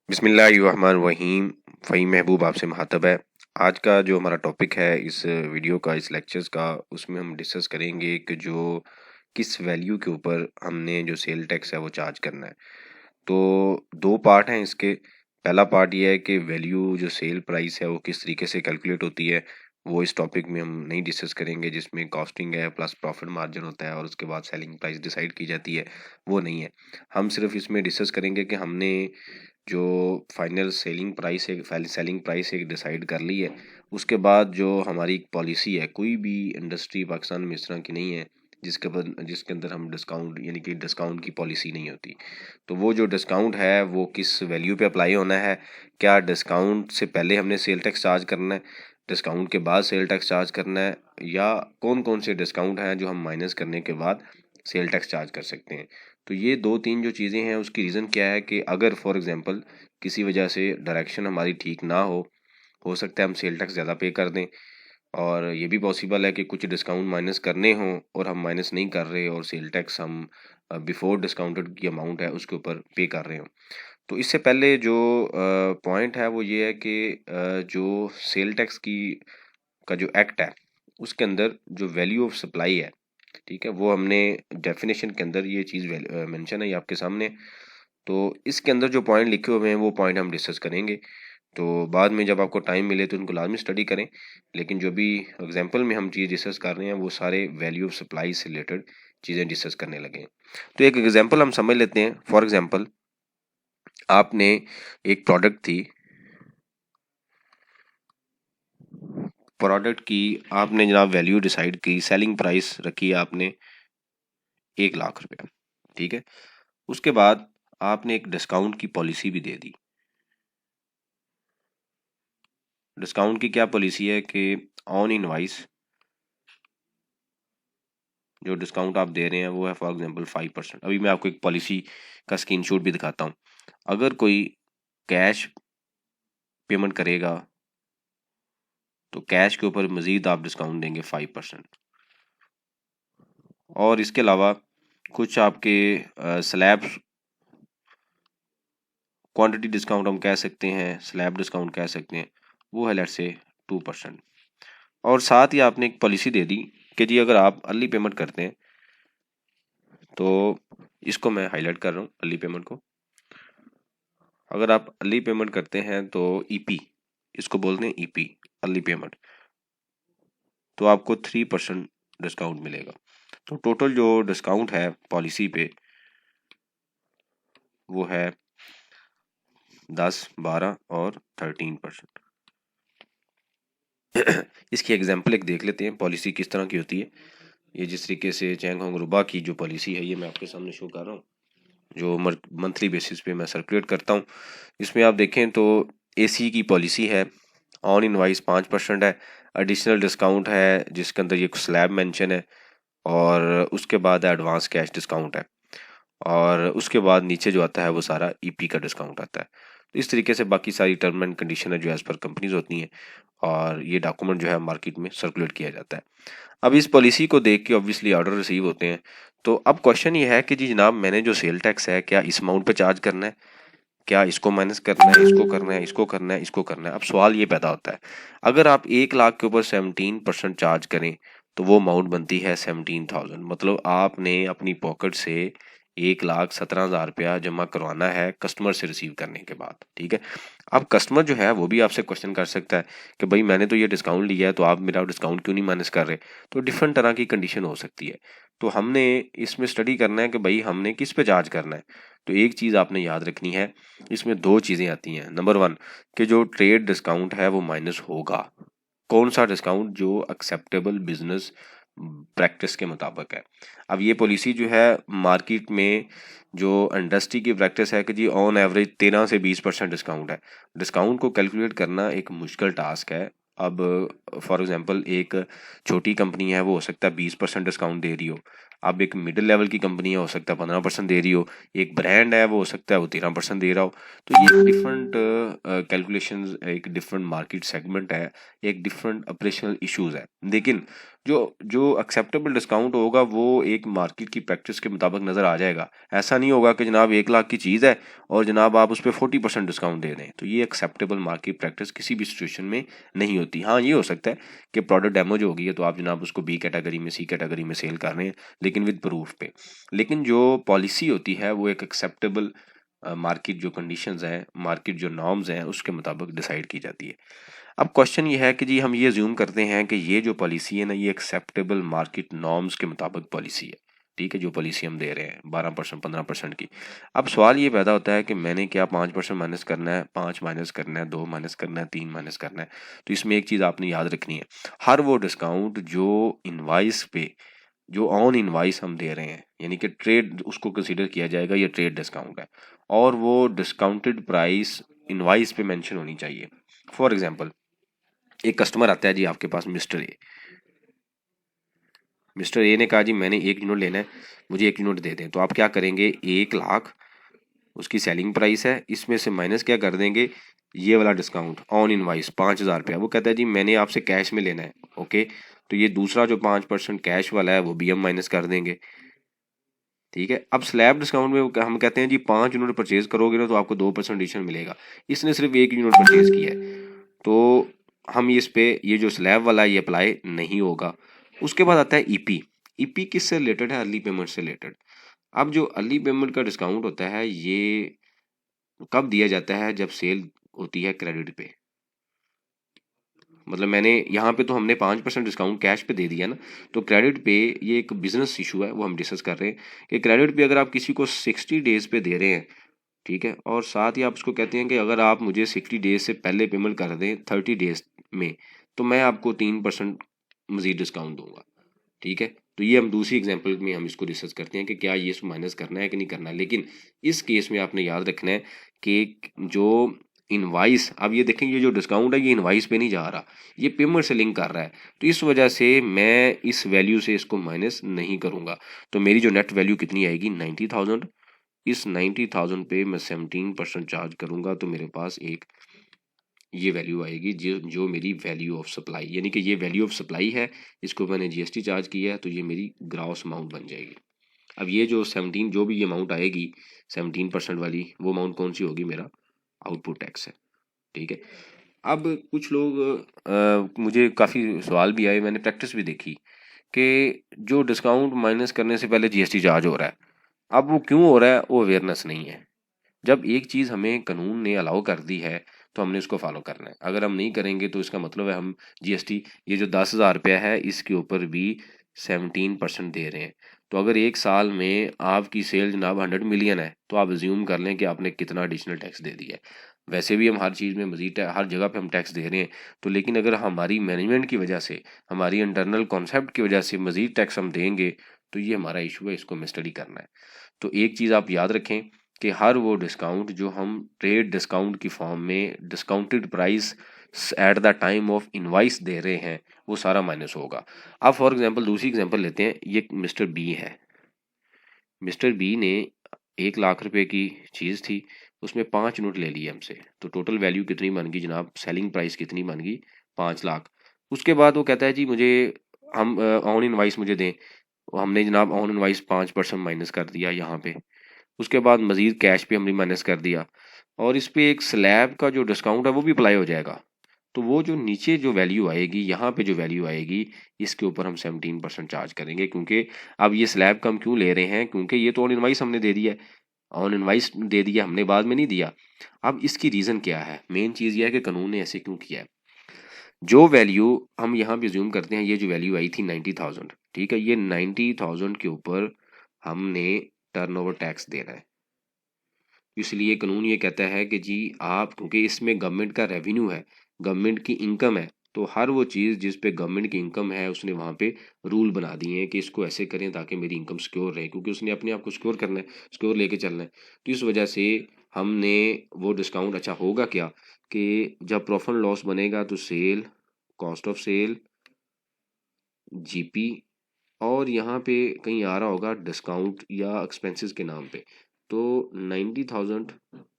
बिस्मिल्लाहिर्रहमानिर्रहीम। फ़हीम महबूब आपसे मुखातब है। आज का जो हमारा टॉपिक है इस वीडियो का, इस लेक्चर्स का, उसमें हम डिस्कस करेंगे कि जो किस वैल्यू के ऊपर हमने जो सेल टैक्स है वो चार्ज करना है। तो दो पार्ट हैं इसके। पहला पार्ट ये है कि वैल्यू जो सेल प्राइस है वो किस तरीके से कैलकुलेट होती है, वो इस टॉपिक में हम नहीं डिस्कस करेंगे। जिसमें कॉस्टिंग है प्लस प्रॉफिट मार्जिन होता है और उसके बाद सेलिंग प्राइस डिसाइड की जाती है, वो नहीं है। हम सिर्फ इसमें डिस्कस करेंगे कि हमने जो फाइनल सेलिंग प्राइस एक डिसाइड कर ली है, उसके बाद जो हमारी पॉलिसी है, कोई भी इंडस्ट्री पाकिस्तान में इस तरह की नहीं है जिसके अंदर हम डिस्काउंट यानी कि डिस्काउंट की पॉलिसी नहीं होती। तो वो जो डिस्काउंट है वो किस वैल्यू पे अप्लाई होना है, क्या डिस्काउंट से पहले हमने सेल टैक्स चार्ज करना है, डिस्काउंट के बाद सेल टैक्स चार्ज करना है, या कौन कौन से डिस्काउंट हैं जो हम माइनस करने के बाद सेल टैक्स चार्ज कर सकते हैं। तो ये दो तीन जो चीज़ें हैं उसकी रीज़न क्या है कि अगर फॉर एग्जांपल किसी वजह से डायरेक्शन हमारी ठीक ना हो सकता है हम सेल टैक्स ज़्यादा पे कर दें, और ये भी पॉसिबल है कि कुछ डिस्काउंट माइनस करने हों और हम माइनस नहीं कर रहे और सेल टैक्स हम बिफोर डिस्काउंटेड की अमाउंट है उसके ऊपर पे कर रहे हों। तो इससे पहले जो पॉइंट है वो ये है कि जो सेल टैक्स की का जो एक्ट है उसके अंदर जो वैल्यू ऑफ सप्लाई है, ठीक है, वो हमने डेफिनेशन के अंदर ये चीज़ मेंशन है, ये आपके सामने। तो इसके अंदर जो पॉइंट लिखे हुए हैं वो पॉइंट हम डिस्कस करेंगे। तो बाद में जब आपको टाइम मिले तो उनको लाजमी स्टडी करें। लेकिन जो भी एग्जांपल में हम चीज़ डिस्कस कर रहे हैं वो सारे वैल्यू ऑफ सप्लाई से रिलेटेड चीज़ें डिस्कस करने लगे हैं। तो एक एग्जांपल हम समझ लेते हैं। फॉर एग्जांपल आपने एक प्रोडक्ट की आपने जनाब वैल्यू डिसाइड की, सेलिंग प्राइस रखी आपने 1 लाख रुपया, ठीक है। उसके बाद आपने एक डिस्काउंट की पॉलिसी भी दे दी। डिस्काउंट की क्या पॉलिसी है कि ऑन इनवाइस जो डिस्काउंट आप दे रहे हैं वो है फॉर एग्जांपल 5%। अभी मैं आपको एक पॉलिसी का स्क्रीनशॉट भी दिखाता हूँ। अगर कोई कैश पेमेंट करेगा तो कैश के ऊपर मजीद आप डिस्काउंट देंगे 5%। और इसके अलावा कुछ आपके स्लैब क्वांटिटी डिस्काउंट हम कह सकते हैं, स्लैब डिस्काउंट कह सकते हैं, वो है लेट्स से 2%। और साथ ही आपने एक पॉलिसी दे दी कि जी अगर आप अर्ली पेमेंट करते हैं, तो इसको मैं हाईलाइट कर रहा हूँ अर्ली पेमेंट को। अगर आप अर्ली पेमेंट करते हैं तो ईपी, इसको बोलते हैं ईपी, अर्ली पेमेंट, तो आपको 3% डिस्काउंट मिलेगा। तो टोटल जो डिस्काउंट है पॉलिसी पे वो है 10, 12 और 13%। इसकी एग्जाम्पल एक देख लेते हैं पॉलिसी किस तरह की होती है। ये जिस तरीके से चैंग होंग रुबा की जो पॉलिसी है ये मैं आपके सामने शो कर रहा हूँ, जो मंथली बेसिस पे मैं सर्कुलेट करता हूँ। इसमें आप देखें तो एसी की पॉलिसी है, ऑन इनवाइस 5% है, एडिशनल डिस्काउंट है जिसके अंदर ये स्लैब मेंशन है, और उसके बाद एडवांस कैश डिस्काउंट है, और उसके बाद नीचे जो आता है वो सारा ईपी का डिस्काउंट आता है। तो इस तरीके से बाकी सारी टर्म एंड कंडीशन है जो एज पर कंपनीज होती हैं, और ये डॉक्यूमेंट जो है मार्केट में सर्कुलेट किया जाता है। अब इस पॉलिसी को देख के ऑब्वियसली ऑर्डर रिसीव होते हैं। तो अब क्वेश्चन ये है कि जी जनाब मैंने जो सेल टैक्स है क्या इस अमाउंट पे चार्ज करना है, क्या इसको माइनस करना है, इसको करना है, इसको करना है, इसको करना है। अब सवाल ये पैदा होता है, अगर आप 1 लाख के ऊपर 17% चार्ज करें तो वो अमाउंट बनती है 17,000। मतलब आपने अपनी पॉकेट से 1,17,000 रुपया जमा करवाना है कस्टमर से रिसीव करने के बाद, ठीक है। अब कस्टमर जो है वो भी आपसे क्वेश्चन कर सकता है कि भाई मैंने तो ये डिस्काउंट लिया है तो आप मेरा डिस्काउंट क्यों नहीं माइनस कर रहे। तो डिफरेंट तरह की कंडीशन हो सकती है। तो हमने इसमें स्टडी करना है कि भाई हमने किस पे चार्ज करना है। तो एक चीज़ आपने याद रखनी है, इसमें दो चीज़ें आती हैं। नंबर वन कि जो ट्रेड डिस्काउंट है वो माइनस होगा। कौन सा डिस्काउंट जो एक्सेप्टेबल बिजनेस प्रैक्टिस के मुताबिक है। अब ये पॉलिसी जो है मार्केट में जो इंडस्ट्री की प्रैक्टिस है कि जी ऑन एवरेज 13 से 20% डिस्काउंट है। डिस्काउंट को कैलकुलेट करना एक मुश्किल टास्क है। अब फॉर एग्जांपल एक छोटी कंपनी है वो हो सकता है 20% डिस्काउंट दे रही हो। अब एक मिडिल लेवल की कंपनी है हो सकता है 15% दे रही हो। एक ब्रांड है वो हो सकता है वो 13% दे रहा हो। तो ये डिफरेंट कैलकुलेशंस, एक डिफरेंट मार्केट सेगमेंट है, एक डिफरेंट ऑपरेशनल इश्यूज है। लेकिन जो जो एक्सेप्टेबल डिस्काउंट होगा वो एक मार्केट की प्रैक्टिस के मुताबिक नज़र आ जाएगा। ऐसा नहीं होगा कि जनाब 1 लाख की चीज़ है और जनाब आप उस पर 40% डिस्काउंट दे दें, तो ये एक्सेप्टेबल मार्केट प्रैक्टिस किसी भी सिचुएशन में नहीं होती। हाँ, ये हो सकता है कि प्रोडक्ट डैमेज हो गई है तो आप जनाब उसको बी कैटेगरी में, सी कैटेगरी में सेल कर रहे हैं, लेकिन विद प्रूफ पे। लेकिन जो पॉलिसी होती है वो एक एक्सेप्टेबल मार्केट जो कंडीशंस हैं, मार्केट जो नॉर्म्स हैं, उसके मुताबिक डिसाइड की जाती है। अब क्वेश्चन ये है कि जी हम ये अज्यूम करते हैं कि ये जो पॉलिसी है ना, ये एक्सेप्टेबल मार्केट नॉर्म्स के मुताबिक पॉलिसी है, ठीक है, जो पॉलिसी हम दे रहे हैं 12% 15% की। अब सवाल ये पैदा होता है कि मैंने क्या 5% माइनस करना है, 5 माइनस करना है, 2 माइनस करना है, 3 माइनस करना है। तो इसमें एक चीज़ आपने याद रखनी है, हर वो डिस्काउंट जो इनवाइस पे, जो ऑन इनवाइस हम दे रहे हैं, यानी कि ट्रेड उसको कंसीडर किया जाएगा, ये ट्रेड डिस्काउंट है और वो डिस्काउंटेड प्राइस इनवाइस पे मेंशन होनी चाहिए। फॉर एग्जांपल, एक कस्टमर आता है जी आपके पास, मिस्टर ए ने कहा जी मैंने 1 यूनिट लेना है, मुझे 1 यूनिट दे दें। तो आप क्या करेंगे, 1 लाख उसकी सेलिंग प्राइस है, इसमें से माइनस क्या कर देंगे, ये वाला डिस्काउंट ऑन इनवाइस 5,000 रुपया। वो कहता है जी मैंने आपसे कैश में लेना है, ओके, तो ये दूसरा जो 5% कैश वाला है वो भी हम माइनस कर देंगे, ठीक है। अब स्लैब डिस्काउंट में हम कहते हैं जी 5 यूनिट परचेज करोगे ना तो आपको 2% एडिशन मिलेगा, इसने सिर्फ 1 यूनिट परचेज किया है, तो हम इस पे ये जो स्लैब वाला ये अप्लाई नहीं होगा। उसके बाद आता है ईपी। ईपी किससे रिलेटेड है, अर्ली पेमेंट से रिलेटेड। अब जो अर्ली पेमेंट का डिस्काउंट होता है ये कब दिया जाता है, जब सेल होती है क्रेडिट पे। मतलब मैंने यहाँ पे तो हमने 5% डिस्काउंट कैश पे दे दिया ना, तो क्रेडिट पे ये एक बिजनेस इशू है, वो हम डिस्कस कर रहे हैं कि क्रेडिट पे अगर आप किसी को 60 डेज पे दे रहे हैं, ठीक है, और साथ ही आप उसको कहते हैं कि अगर आप मुझे 60 डेज से पहले पेमेंट कर दें 30 डेज में, तो मैं आपको 3% मजीद डिस्काउंट दूंगा, ठीक है। तो ये हम दूसरी एग्जांपल में हम इसको डिस्कस करते हैं कि क्या ये माइनस करना है कि नहीं करना है। लेकिन इस केस में आपने याद रखना है कि जो इनवाइस, अब ये देखें ये जो डिस्काउंट है ये इनवाइस पे नहीं जा रहा, ये पेमेंट से लिंक कर रहा है, तो इस वजह से मैं इस वैल्यू से इसको माइनस नहीं करूंगा। तो मेरी जो नेट वैल्यू कितनी आएगी, 90,000। इस 90,000 पे मैं 17% चार्ज करूंगा, तो मेरे पास एक ये वैल्यू आएगी जो जो मेरी वैल्यू ऑफ सप्लाई, यानी कि ये वैल्यू ऑफ सप्लाई है, इसको मैंने जीएसटी चार्ज किया है, तो ये मेरी ग्रॉस अमाउंट बन जाएगी। अब ये जो 17 जो भी ये अमाउंट आएगी 17% वाली, वो अमाउंट कौन सी होगी, मेरा आउटपुट टैक्स है, ठीक है। अब कुछ लोग मुझे काफ़ी सवाल भी आए, मैंने प्रैक्टिस भी देखी कि जो डिस्काउंट माइनस करने से पहले जीएसटी चार्ज हो रहा है, अब वो क्यों हो रहा है, वो अवेयरनेस नहीं है। जब एक चीज़ हमें कानून ने अलाउ कर दी है तो हमने उसको फॉलो करना है, अगर हम नहीं करेंगे तो इसका मतलब है हम जीएसटी, ये जो 10,000 रुपया है इसके ऊपर भी 17% दे रहे हैं। तो अगर एक साल में आपकी सेल जनाब 100 मिलियन है, तो आप अज्यूम कर लें कि आपने कितना एडिशनल टैक्स दे दिया है। वैसे भी हम हर चीज़ में मजीद हर जगह पे हम टैक्स दे रहे हैं, तो लेकिन अगर हमारी मैनेजमेंट की वजह से, हमारी इंटरनल कॉन्सेप्ट की वजह से मजीद टैक्स हम देंगे, तो ये हमारा इशू है, इसको हमें स्टडी करना है। तो एक चीज़ आप याद रखें कि हर वो डिस्काउंट जो हम ट्रेड डिस्काउंट की फॉर्म में discounted price at the time of invoice दे रहे हैं, वो सारा माइनस होगा। अब फॉर एग्जांपल दूसरी एग्जांपल लेते हैं, ये मिस्टर बी है। मिस्टर बी ने 1 लाख रुपए की चीज़ थी, उसमें 5 यूनिट ले लिए हमसे, तो टोटल वैल्यू कितनी बन गई जनाब, सेलिंग प्राइस कितनी बन गई, 5 लाख। उसके बाद वो कहता है जी मुझे हम ऑन इनवाइस मुझे दें, हमने जनाब ऑन इनवाइस 5% माइनस कर दिया यहाँ पे। उसके बाद मजीद कैश पे हमने माइनस कर दिया, और इस पे एक स्लैब का जो डिस्काउंट है वो भी अप्लाई हो जाएगा। तो वो जो नीचे जो वैल्यू आएगी, यहाँ पे जो वैल्यू आएगी, इसके ऊपर हम 17% चार्ज करेंगे, क्योंकि अब ये स्लैब का हम क्यों ले रहे हैं, क्योंकि ये तो ऑन इनवाइस हमने दे दिया है, ऑन इनवाइस दे दिया हमने, बाद में नहीं दिया। अब इसकी रीज़न क्या है, मेन चीज़ ये है कि कानून ने ऐसे क्यों किया है। जो वैल्यू हम यहाँ पे ज्यूम करते हैं, ये जो वैल्यू आई थी 90,000, ठीक है, ये 90,000 के ऊपर हमने टर्नओवर टैक्स देना है। इसलिए कानून ये कहता है कि जी आप, क्योंकि इसमें गवर्नमेंट का रेवेन्यू है, गवर्नमेंट की इनकम है, तो हर वो चीज़ जिस पे गवर्नमेंट की इनकम है उसने वहाँ पे रूल बना दिए हैं कि इसको ऐसे करें ताकि मेरी इनकम सिक्योर रहे, क्योंकि उसने अपने आप को सिक्योर करना है, सिक्योर लेके चलना है। तो इस वजह से हमने वो डिस्काउंट, अच्छा होगा क्या कि जब प्रॉफिट लॉस बनेगा तो sale, cost of sale, GP, और यहाँ पे कहीं आ रहा होगा डिस्काउंट या एक्सपेंसेस के नाम पे, तो 90,000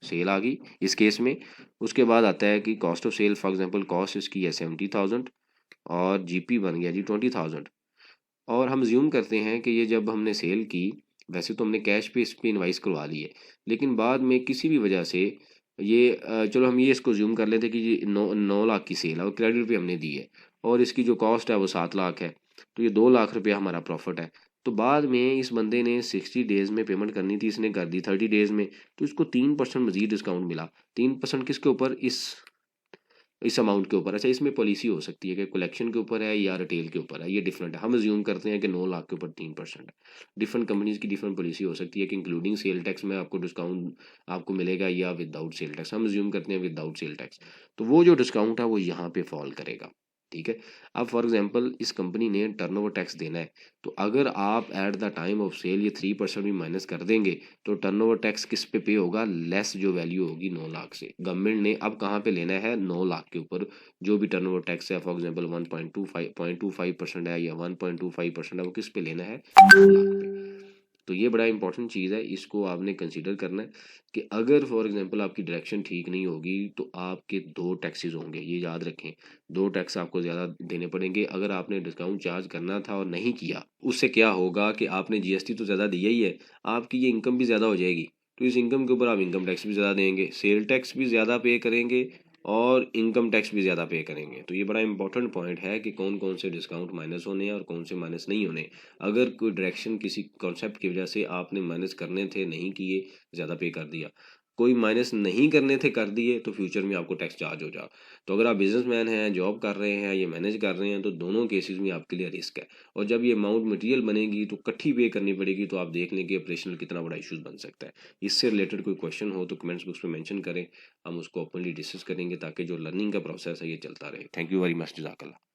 सेल आ गई इस केस में। उसके बाद आता है कि cost of sale, for example cost इसकी है 70,000 और जीपी बन गया जी 20,000। और हम अज्यूम करते हैं कि ये जब हमने सेल की, वैसे तो हमने कैश पे इस पे इनवाइस करवा ली है, लेकिन बाद में किसी भी वजह से ये चलो हम ये इसको अज्यूम कर लेते हैं कि ये 9 लाख की सेल है और क्रेडिट पे हमने दी है, और इसकी जो कॉस्ट है वो 7 लाख है, तो ये 2 लाख रुपया हमारा प्रॉफिट है। तो बाद में इस बंदे ने 60 डेज में पेमेंट करनी थी, इसने कर दी 30 डेज में, तो इसको 3% मजीद डिस्काउंट मिला। 3% किसके ऊपर? इस अमाउंट के ऊपर। अच्छा, इसमें पॉलिसी हो सकती है कि कलेक्शन के ऊपर है या रिटेल के ऊपर है, ये डिफरेंट है। हम अज्यूम करते हैं कि 9 लाख के ऊपर 3% है। डिफरेंट कंपनीज की डिफरेंट पॉलिसी हो सकती है कि इंक्लूडिंग सेल टैक्स में आपको डिस्काउंट आपको मिलेगा या विदाउट सेल टैक्स। हम अज्यूम करते हैं विदाउट सेल टैक्स, तो वो जो डिस्काउंट है वो यहाँ पे फॉल करेगा। ठीक है। अब फॉर एग्जांपल इस कंपनी ने टर्नओवर टैक्स देना है, तो अगर आप at the time of sale ये 3% भी माइनस कर देंगे, तो टर्नओवर टैक्स किस पे होगा? लेस जो वैल्यू होगी 9 लाख से। गवर्नमेंट ने अब कहाँ पे लेना है? 9 लाख के ऊपर जो भी टर्नओवर टैक्स है, फॉर एग्जांपल 1.25% है या 1.25% है, वो किस पे लेना है? 9 लाख पे। तो ये बड़ा इंपॉर्टेंट चीज़ है, इसको आपने कंसीडर करना है कि अगर फॉर एग्जांपल आपकी डायरेक्शन ठीक नहीं होगी तो आपके 2 टैक्सेस होंगे, ये याद रखें। 2 टैक्स आपको ज़्यादा देने पड़ेंगे। अगर आपने डिस्काउंट चार्ज करना था और नहीं किया, उससे क्या होगा कि आपने जीएसटी तो ज़्यादा दिया ही है, आपकी ये इनकम भी ज़्यादा हो जाएगी, तो इस इनकम के ऊपर आप इनकम टैक्स भी ज़्यादा देंगे, सेल टैक्स भी ज़्यादा पे करेंगे और इनकम टैक्स भी ज़्यादा पे करेंगे। तो ये बड़ा इंपॉर्टेंट पॉइंट है कि कौन कौन से डिस्काउंट माइनस होने हैं और कौन से माइनस नहीं होने। अगर कोई डायरेक्शन किसी कॉन्सेप्ट की वजह से आपने माइनस करने थे, नहीं किए, ज़्यादा पे कर दिया, कोई माइनस नहीं करने थे, कर दिए, तो फ्यूचर में आपको टैक्स चार्ज हो जा। तो अगर आप बिजनेसमैन हैं, जॉब कर रहे हैं, ये मैनेज कर रहे हैं, तो दोनों केसेस में आपके लिए रिस्क है। और जब ये अमाउंट मटेरियल बनेगी तो इकट्ठी पे करनी पड़ेगी, तो आप देख लें कि ऑपरेशनल कितना बड़ा इशूज़ बन सकता है। इससे रिलेटेड कोई क्वेश्चन हो तो कमेंट्स बॉक्स में मेंशन करें, हम उसको ओपनली डिस्कस करेंगे ताकि जो लर्निंग का प्रोसेस है ये चलता रहे। थैंक यू वेरी मच, जज़ाकल्लाह।